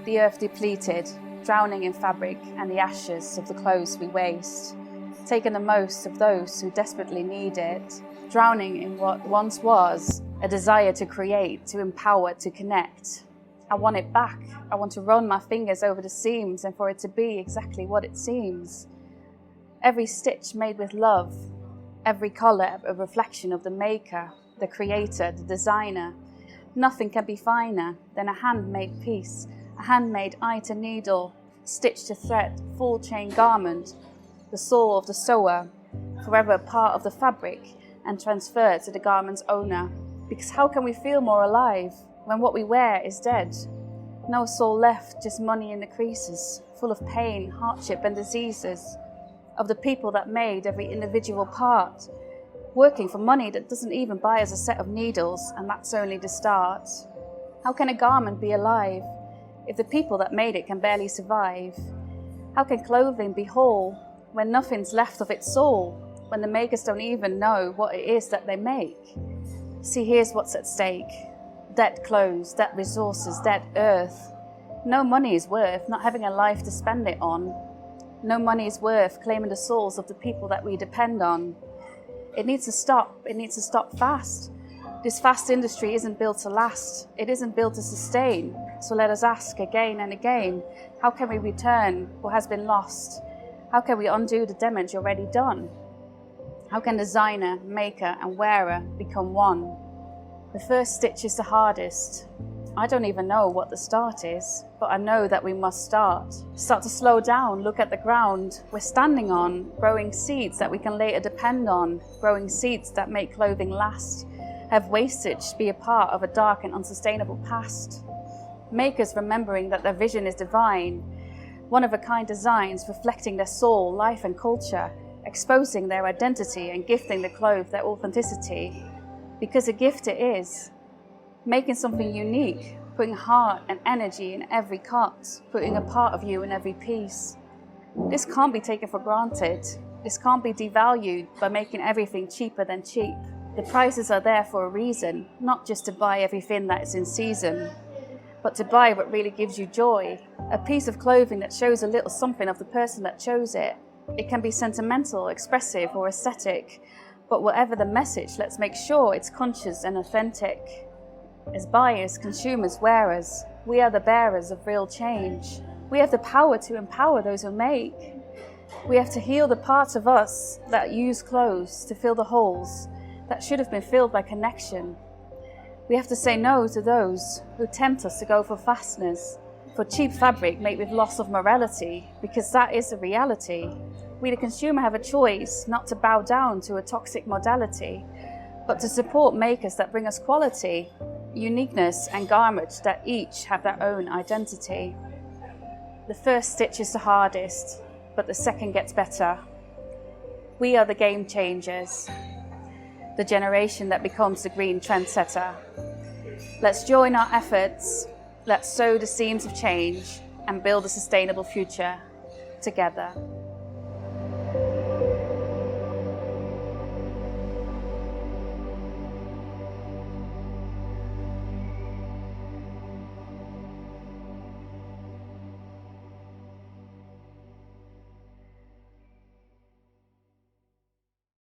the earth depleted, drowning in fabric and the ashes of the clothes we waste, taking the most of those who desperately need it, drowning in what once was a desire to create, to empower, to connect. I want it back. I want to run my fingers over the seams and for it to be exactly what it seems. Every stitch made with love, every colour a reflection of the maker, the creator, the designer. Nothing can be finer than a handmade piece, a handmade eye to needle, stitch to thread, full chain garment, the soul of the sewer, forever part of the fabric and transferred to the garment's owner. Because how can we feel more alive when what we wear is dead? No soul left, just money in the creases, full of pain, hardship and diseases, of the people that made every individual part, working for money that doesn't even buy us a set of needles, and that's only the start. How can a garment be alive if the people that made it can barely survive? How can clothing be whole when nothing's left of its soul, when the makers don't even know what it is that they make? See, here's what's at stake. Dead clothes, dead resources, dead earth. No money is worth not having a life to spend it on. No money is worth claiming the souls of the people that we depend on. It needs to stop. It needs to stop fast. This fast industry isn't built to last. It isn't built to sustain. So let us ask again and again, how can we return what has been lost? How can we undo the damage already done? How can designer, maker and wearer become one? The first stitch is the hardest. I don't even know what the start is, but I know that we must start. Start to slow down, look at the ground we're standing on, growing seeds that we can later depend on, growing seeds that make clothing last, have wastage be a part of a dark and unsustainable past. Makers remembering that their vision is divine, one-of-a-kind designs reflecting their soul, life and culture, exposing their identity and gifting the clothes their authenticity. Because a gift it is. Making something unique, putting heart and energy in every cut, putting a part of you in every piece. This can't be taken for granted. This can't be devalued by making everything cheaper than cheap. The prices are there for a reason, not just to buy everything that is in season, but to buy what really gives you joy. A piece of clothing that shows a little something of the person that chose it. It can be sentimental, expressive or aesthetic, but whatever the message, let's make sure it's conscious and authentic. As buyers, consumers, wearers, we are the bearers of real change. We have the power to empower those who make. We have to heal the parts of us that use clothes to fill the holes that should have been filled by connection. We have to say no to those who tempt us to go for fastness, for cheap fabric made with loss of morality, because that is a reality. We, the consumer, have a choice not to bow down to a toxic modality, but to support makers that bring us quality, uniqueness and garments that each have their own identity. The first stitch is the hardest, but the second gets better. We are the game changers, the generation that becomes the green trendsetter. Let's join our efforts, let's sow the seams of change and build a sustainable future together.